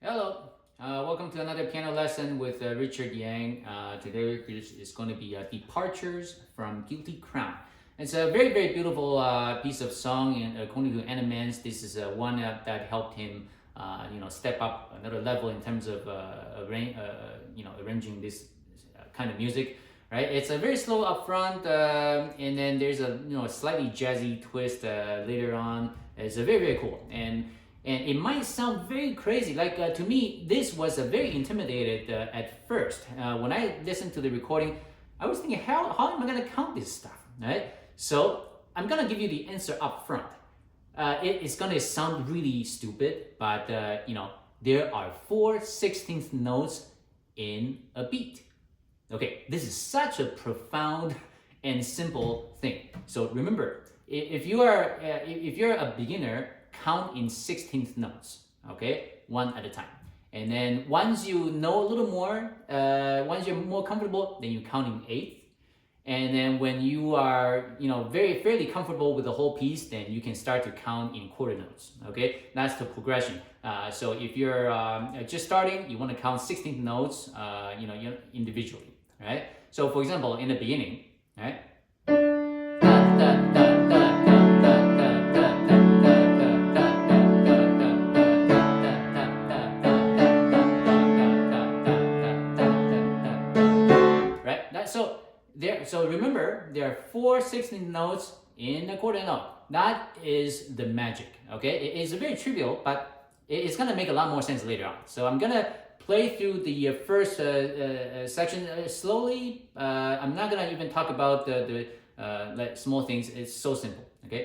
Hello, welcome to another piano lesson with Richard Yang. Today is going to be Departures from Guilty Crown. It's a very, very beautiful piece of song, and according to Animenz, this is one that helped him, step up another level in terms of arranging this kind of music. Right? It's a very slow up front, and then there's a slightly jazzy twist later on. It's very, very cool. And it might sound very crazy. Like to me, this was very intimidated at first. When I listened to the recording, I was thinking, how am I gonna count this stuff, right? So I'm gonna give you the answer up front. It's gonna sound really stupid, but there are 4/16 notes in a beat. Okay, this is such a profound and simple thing. So remember, if you're a beginner, count in 16th notes, okay? One at a time. And then once you know a little more, once you're more comfortable, then you count in 8th. And then when you are, fairly comfortable with the whole piece, then you can start to count in quarter notes, okay? That's the progression. So if you're just starting, you want to count 16th notes, individually, right? So for example, in the beginning, right? So remember, there are 4/16 notes in a quarter note. That is the magic, okay? It's very trivial, but it's gonna make a lot more sense later on. So I'm gonna play through the first section slowly. I'm not gonna even talk about the small things. It's so simple, okay?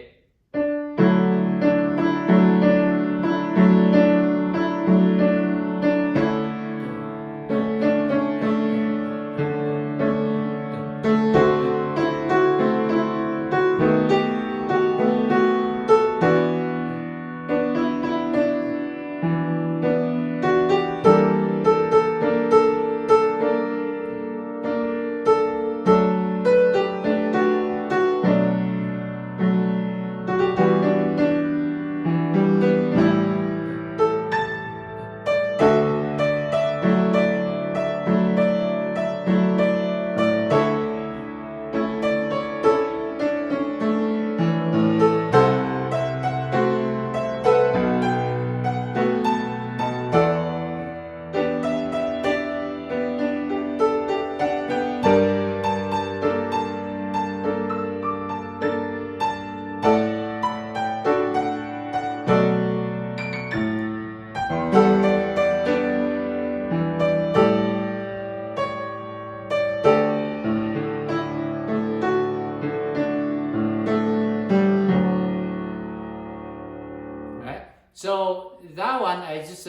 So that one, I just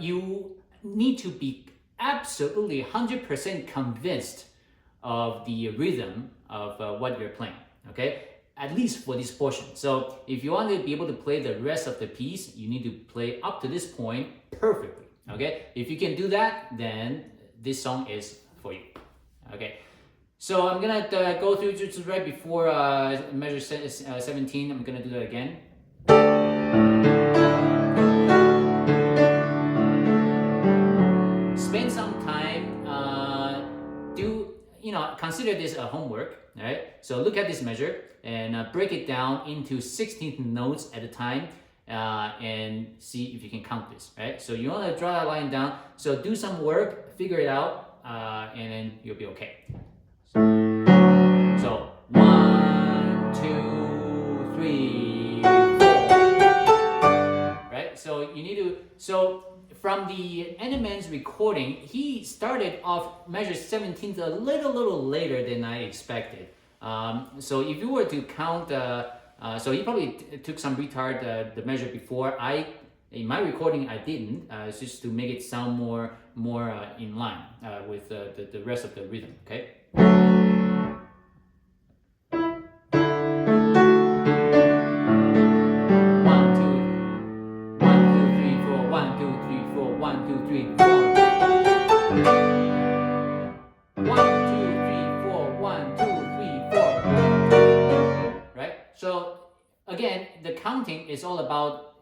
you need to be absolutely 100% convinced of the rhythm of what you're playing. Okay, at least for this portion. So if you want to be able to play the rest of the piece, you need to play up to this point perfectly. Okay, if you can do that, then this song is for you. Okay. So I'm gonna go through just right before measure 17. I'm gonna do that again. Spend some time, consider this a homework, right? So look at this measure and break it down into 16th notes at a time and see if you can count this, right? So you want to draw that line down. So do some work, figure it out, and then you'll be okay. So 1, 2, 3, 4. Right? So you need to. So from the Animenz recording, he started off measure 17th a little later than I expected. So if you were to count, so he probably took some retard the measure before. In my recording, I didn't. It's just to make it sound more in line with the rest of the rhythm. Okay. Right? So again, the counting is all about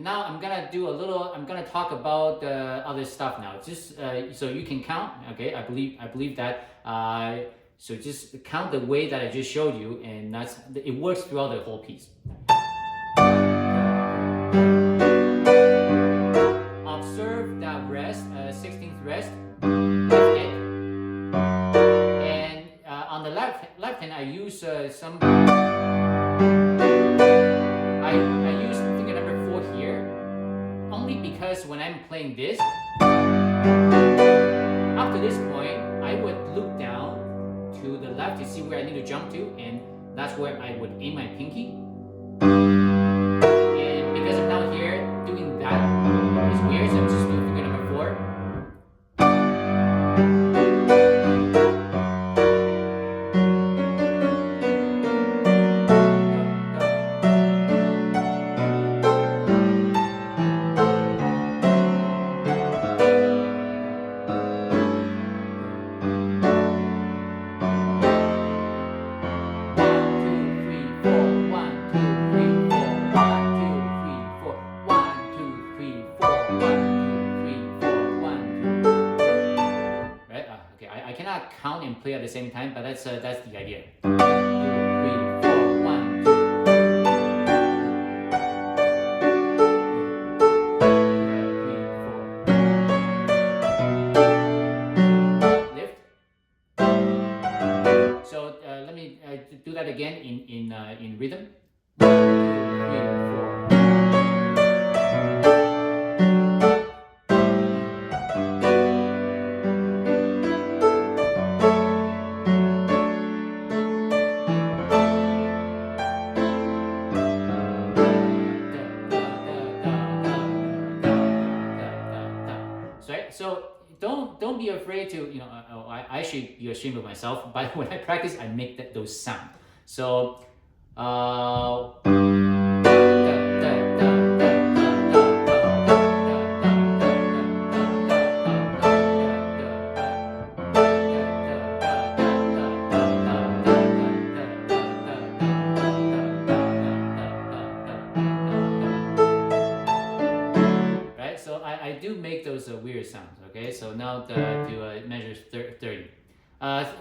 Now I'm gonna talk about other stuff now. Just so you can count. Okay, I believe that. So just count the way that I just showed you, and it works throughout the whole piece. Observe that rest, 16th rest, left hand, and on the left hand I use some. I use finger number 4 here, only because when I'm playing this, up to this point, I would look down to the left to see where I need to jump to, and that's where I would aim my pinky. And because I'm now here, doing that is weird, so I'm just doing finger number 4. I cannot count and play at the same time, but that's the idea. 1, 2, 3, 4, 1, 2. Lift. So let me do that again in rhythm. 1, 2, 3, 4. So don't be afraid to I should be ashamed of myself, but when I practice I make those sound. So I do make those weird sounds. Okay, so now to measure 30.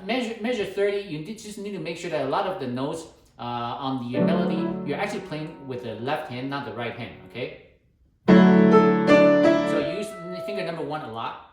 Measure 30. You just need to make sure that a lot of the notes on the melody you're actually playing with the left hand, not the right hand. Okay, so use finger number 1 a lot.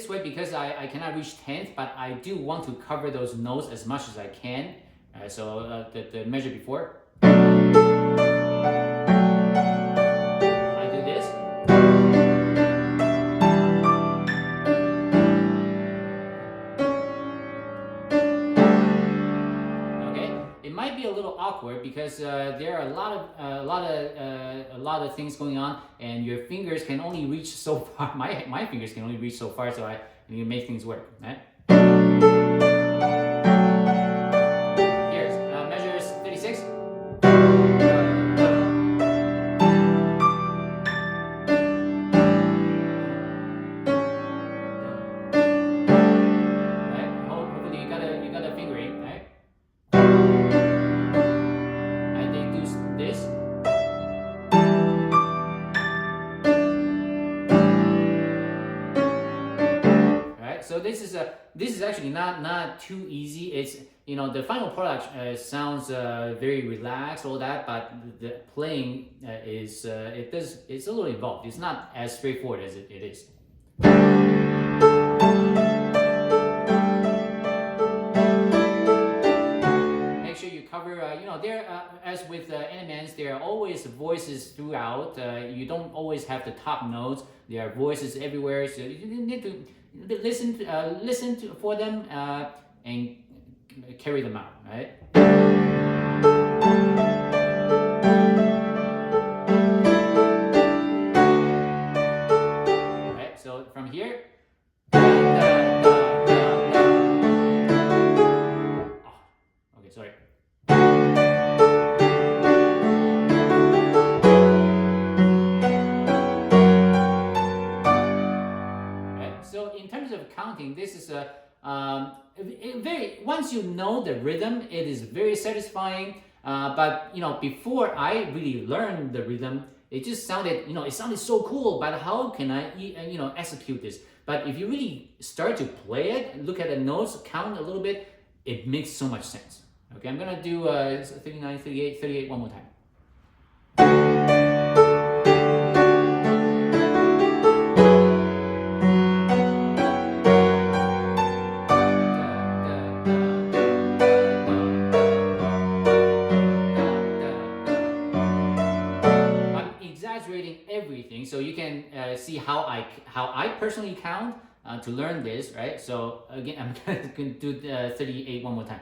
this way because I cannot reach 10th, but I do want to cover those notes as much as I can. So the measure before. I do this. Okay, it might be a little awkward because there are a lot of things going on, and your fingers can only reach so far. My fingers can only reach so far, so I need to make things work. Right? Here's measures 36. Right? Hopefully you got a fingering, right? I then do this. Right? So this is actually not too easy. It's the final product sounds very relaxed, all that, but the playing it's a little involved. It's not as straightforward as it is. Make sure you cover. There as with Animenz, there are always voices throughout. You don't always have the top notes. There are voices everywhere, so you need to listen for them and carry them out, right? Right. So from here. Okay, sorry. So in terms of counting, this is a once you know the rhythm, it is very satisfying. But before I really learned the rhythm, it just sounded it sounded so cool. But how can I execute this? But if you really start to play it, look at the notes, count a little bit, it makes so much sense. Okay, I'm gonna do 39, 38, 38 one more time. Everything, so you can see how I personally count to learn this, right? So again, I'm gonna do 38 one more time.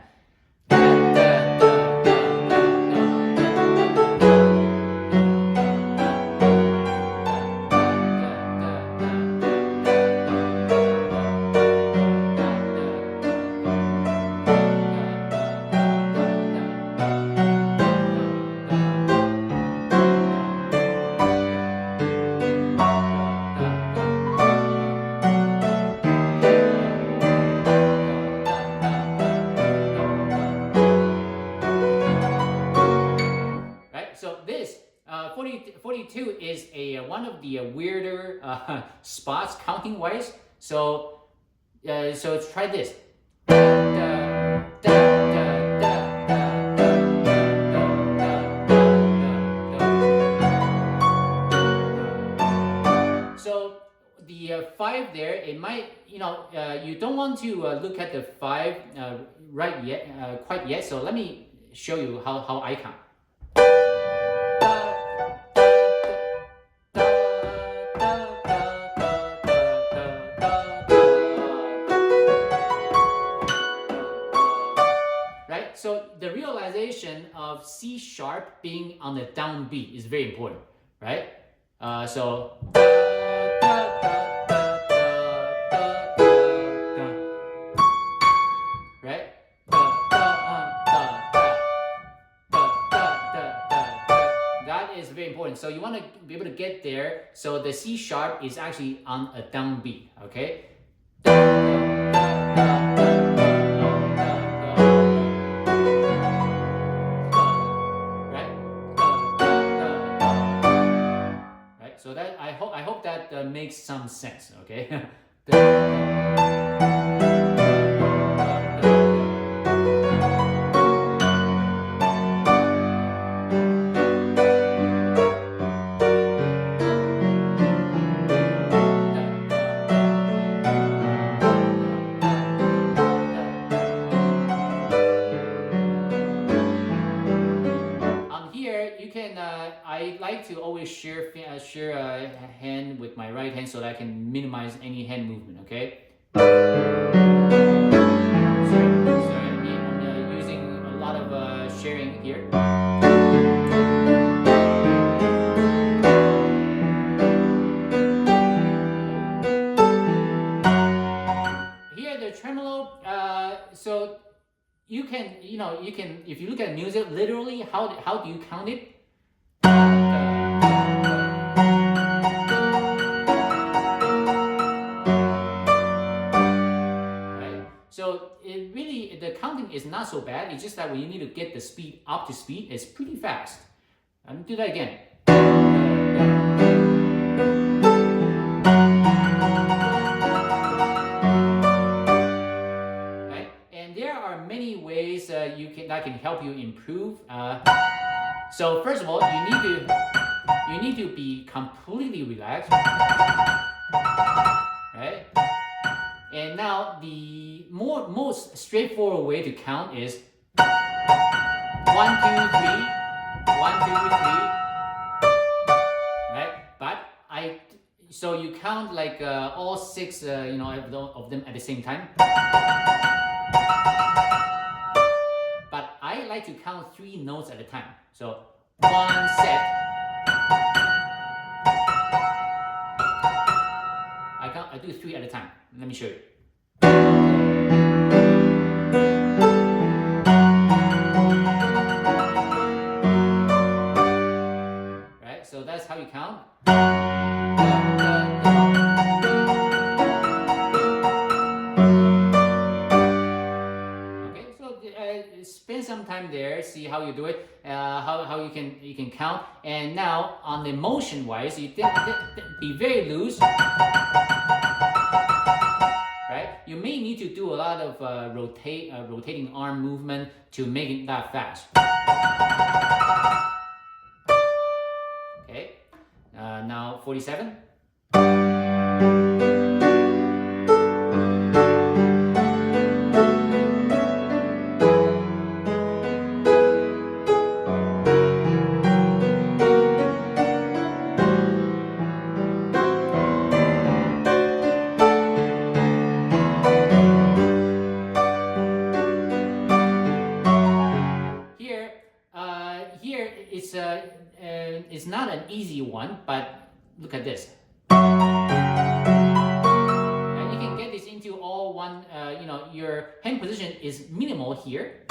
So this 42 is one of the weirder spots counting wise. So let's try this. So the 5 there, it might you don't want to look at the 5 right yet quite yet. So let me show you how I count. Right? So the realization of C sharp being on the downbeat is very important, right? So right? That is very important. So you want to be able to get there. So the C sharp is actually on a downbeat, okay? Right? So that I hope that makes some sense, okay? to always share hand with my right hand so that I can minimize any hand movement. Okay. Sorry, I'm using a lot of sharing here. Here the tremolo. So you can, if you look at music literally, how do you count it? Right? So it really, the counting is not so bad. It's just that when you need to get the speed up to speed, it's pretty fast. Do that again. Right? And there are many ways that can help you improve. So first of all, you need to be completely relaxed, right? And now the most straightforward way to count is 1, 2, 3, 1, 2, 3, right? But so you count like all 6, of them at the same time. But I like to count 3 notes at a time. So 1 set. I do 3 at a time. Let me show you. Right, so that's how you count. Okay, so spend some time there, see how you do it, how you can count. And now on the motion wise, you be very loose. Right? You may need to do a lot of rotating arm movement to make it that fast. Okay, now 47. Here it's not an easy one, but look at this. You can get this into all one. Your hand position is minimal here,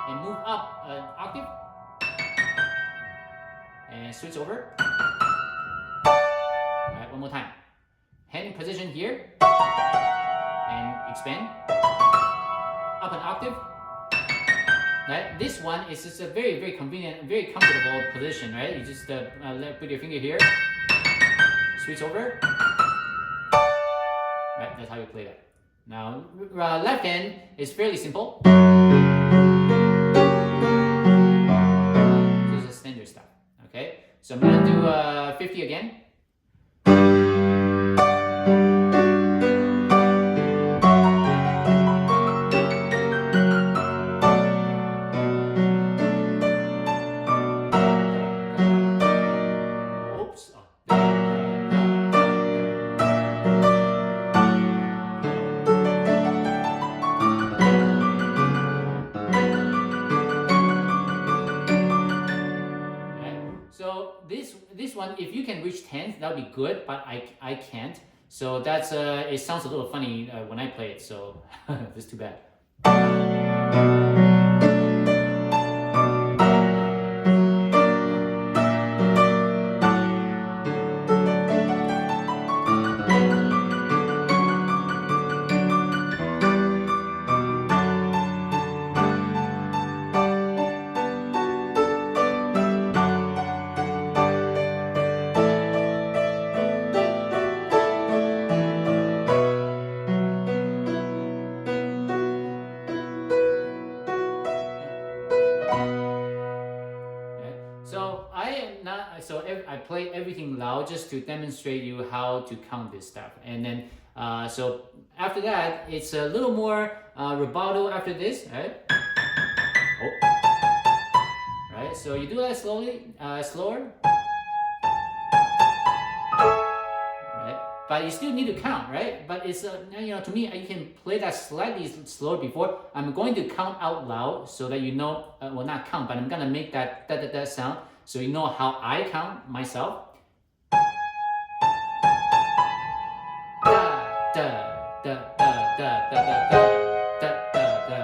and move up an octave, and switch over. All right, one more time. Hand position here, and expand. Up an octave. Right? This one is just a very, very convenient, very comfortable position, right? You just put your finger here, switch over. Right? That's how you play that. Now, left hand is fairly simple. This is standard stuff. Okay? So I'm gonna do 50 again. So this one, if you can reach 10th, that would be good, but I can't. So that's it sounds a little funny when I play it, so that's too bad. I play everything loud just to demonstrate you how to count this stuff. And then, so after that, it's a little more rubato after this, right? Right, so you do that slowly, slower. Right, but you still need to count, right? But it's to me, you can play that slightly slower before. I'm going to count out loud so that you know, well, not count, but I'm gonna make that sound so you know how I count myself. Da da da da da da da da da da.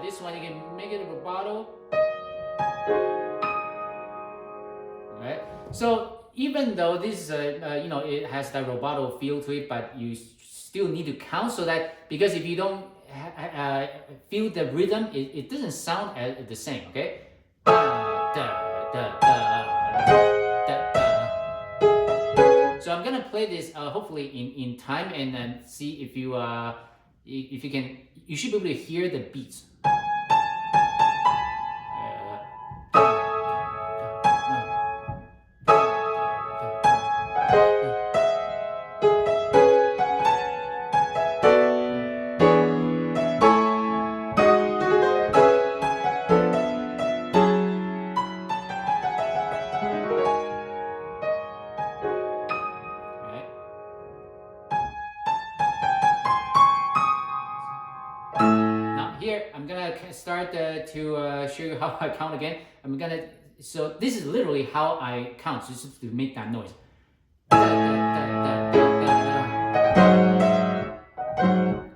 This one you can make it a rubato. Right? So even though this it has that rubato feel to it, but you still need to count so that, because if you don't feel the rhythm, it doesn't sound the same. Okay. Da, da, da, da, da. So I'm gonna play this hopefully in time, and then see if you can. You should be able to hear the beats. Here, I'm gonna start to show you how I count again. So this is literally how I count, so just to make that noise.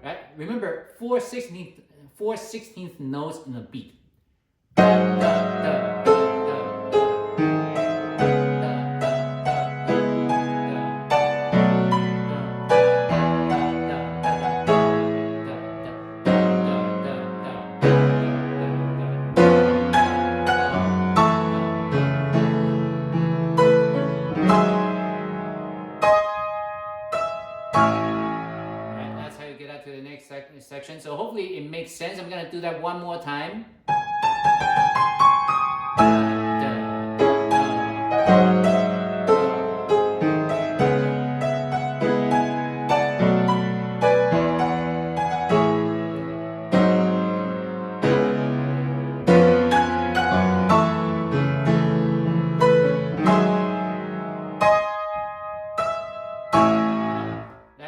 Right? Remember, 4/16 notes in a beat. To the next section. So hopefully it makes sense. I'm gonna do that one more time.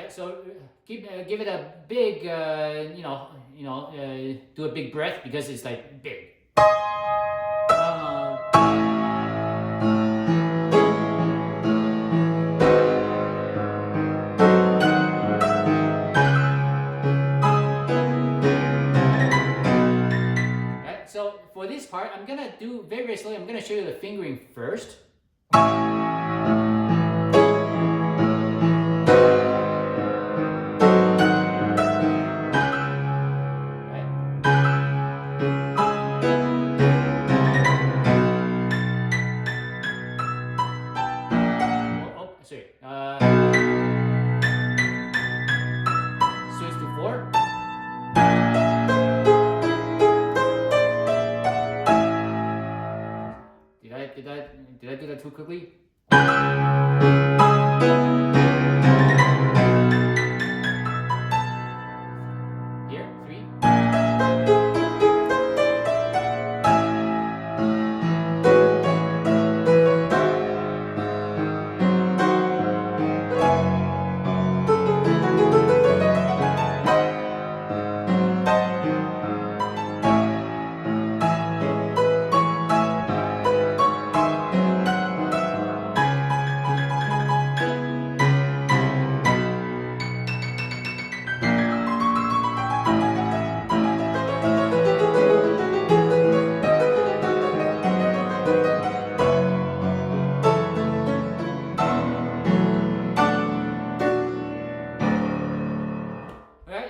So give it a big, do a big breath, because it's like big. Right, so for this part, I'm gonna do very, very slowly. I'm gonna show you the fingering first. Switch to 4. Did I do that too quickly? Here, 3.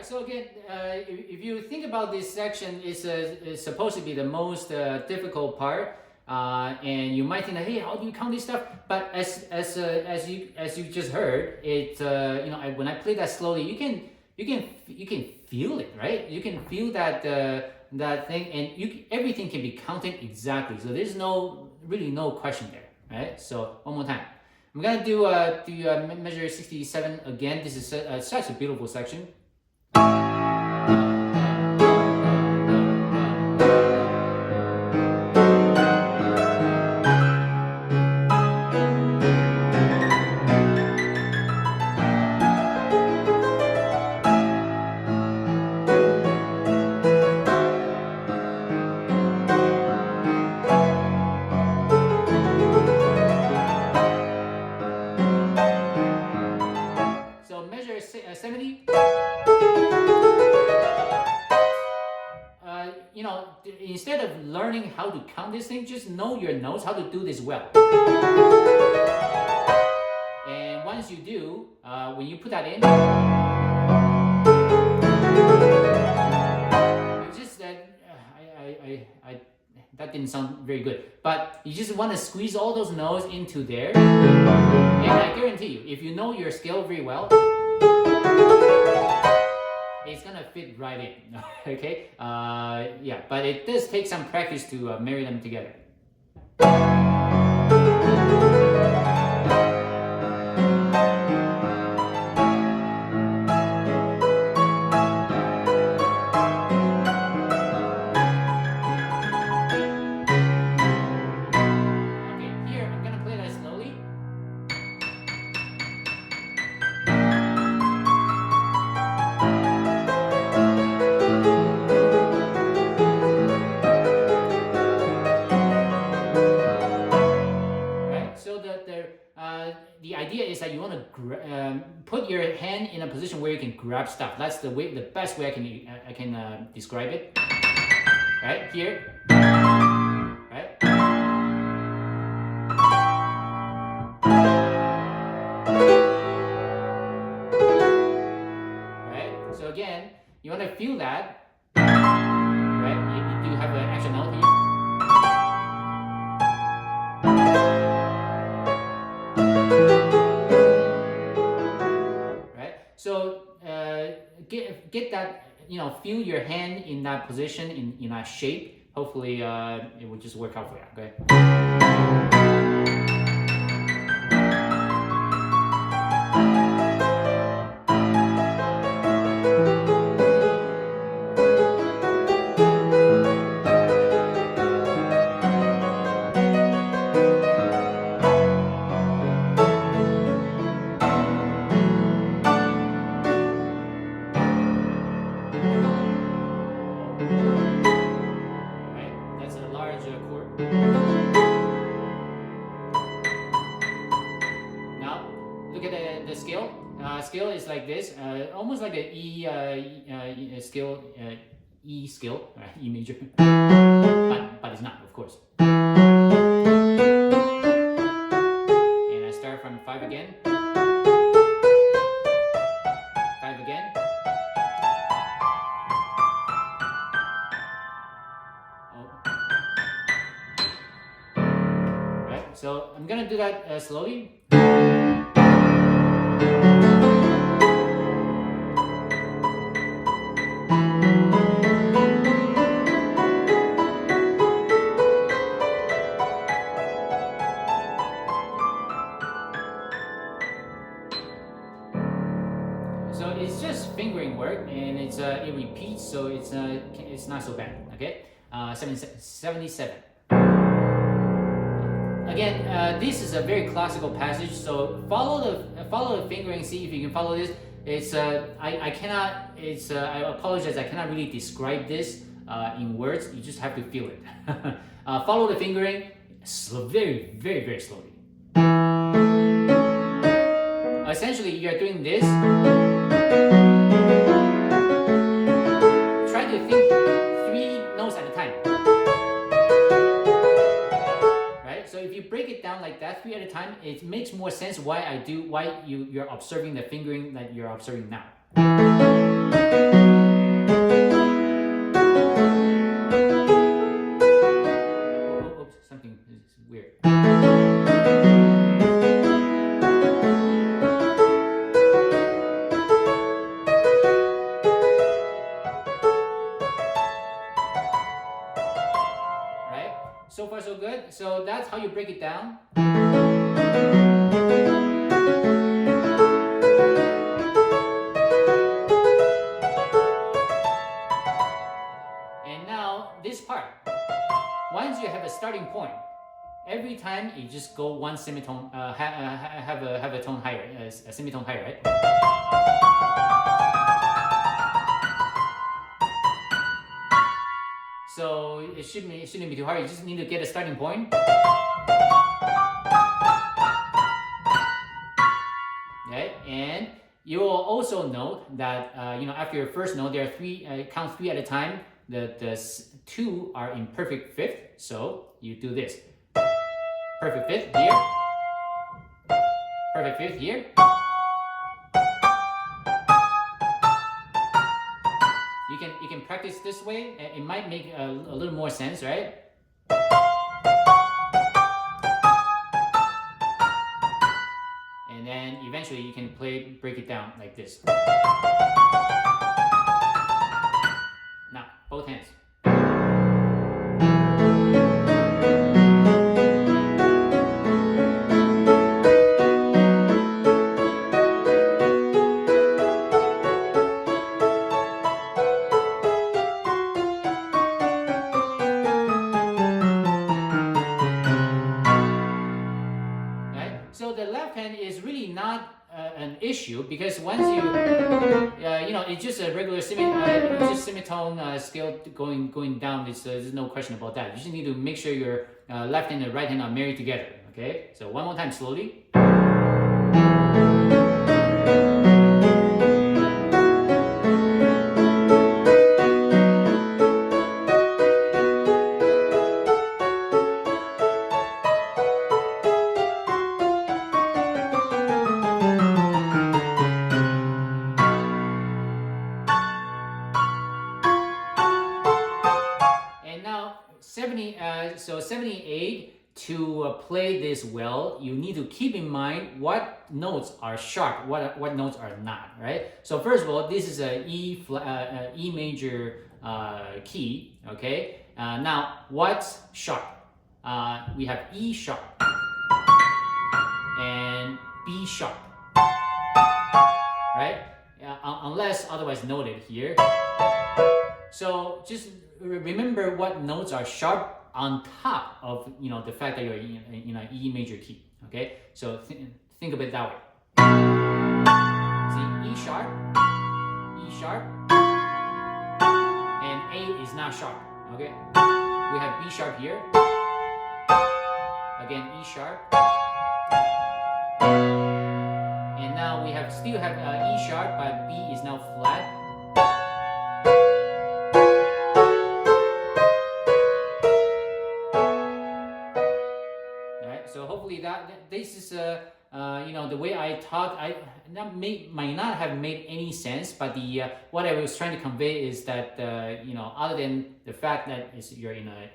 So again, if you think about this section, it's supposed to be the most difficult part, and you might think that, hey, how do you count this stuff? But as you just heard, when I play that slowly, you you can feel it, right? You can feel that that thing, and everything can be counted exactly. So there's really no question there, right? So one more time, I'm gonna do measure 67 again. This is such a beautiful section. So measure 70. Instead of learning how to count this thing, just know your notes, how to do this well. And once you do, when you put that in, you just that didn't sound very good. But you just want to squeeze all those notes into there, and I guarantee you, if you know your scale very well, it's gonna fit right in. Okay, yeah, but it does take some practice to marry them together. Okay, here I'm gonna play that slowly. So the idea is that you want to put your hand in a position where you can grab stuff. That's the best way I can describe it. Right here, right. Right. So again, you want to feel that. Right. You do have an extra note here. So get that, feel your hand in that position, in that shape. Hopefully it will just work out for you. Okay. Now, look at the scale. Scale is like this, almost like the E scale, E scale, E major, but it's not, of course. And I start from 5 again. 5 again. Right, so I'm gonna do that slowly. So it's just fingering work, and it repeats, so it's not so bad. Okay, 77. Again, this is a very classical passage, so follow the fingering. See if you can follow this. It's I cannot. It's I apologize. I cannot really describe this in words. You just have to feel it. Follow the fingering, very, very, very slowly. Essentially, you are doing this. Try to think 3 notes at a time. Right? So if you break it down like that, 3 at a time, it makes more sense why you're observing the fingering that you're observing now. Oops, something is weird. right? So that's how you break it down. And now this part, once you have a starting point, every time you just go one semitone, have a tone higher, a semitone higher, right? So it shouldn't be too hard. You just need to get a starting point. Okay, and you will also note that after your first note, there are three. Count three at a time. The two are in perfect fifth. So you do this. Perfect fifth here. Perfect fifth here. You can practice this way. It might make a little more sense, right? And then eventually you can break it down like this. Now, both hands. So the left hand is really not an issue because once it's just a regular semitone scale going down. There's no question about that. You just need to make sure your left hand and right hand are married together. Okay, so one more time slowly. And now 78, to play this well, you need to keep in mind what notes are sharp, what notes are not, right? So first of all, this is a E major key, okay? Now, what's sharp? We have E sharp and B sharp, right? Unless otherwise noted here. So just remember what notes are sharp on top of the fact that you're in an E major key. Okay, so think of it that way. See, E sharp, and A is not sharp. Okay, we have B sharp here. Again, E sharp, and now we still have E sharp, but B is now flat. So hopefully this is the way I talk. Might not have made any sense, but what I was trying to convey is that other than the fact that you're in a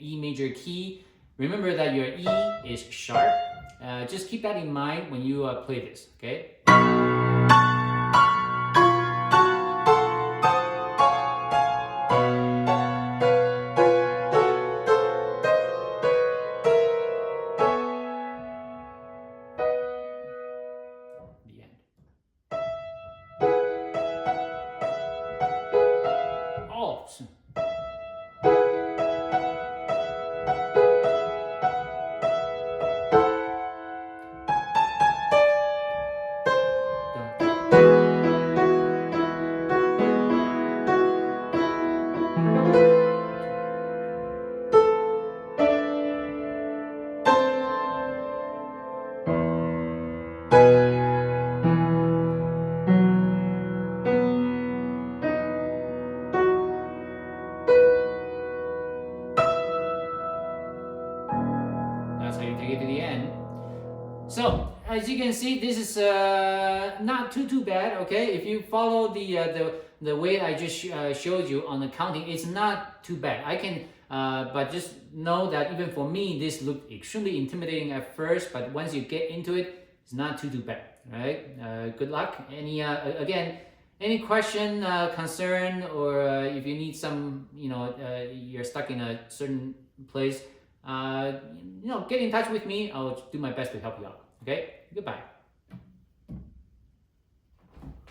E major key, remember that your E is sharp. Just keep that in mind when you play this. Okay. That's how you take it to the end. So as you can see, this is not too bad. Okay, if you follow the way I just showed you on the counting, it's not too bad. I can, but just know that even for me, this looked extremely intimidating at first. But once you get into it, it's not too bad. Right? Good luck. Any question, concern, or if you need some, you're stuck in a certain place. get in touch with me. I'll do my best to help you out. Okay, goodbye.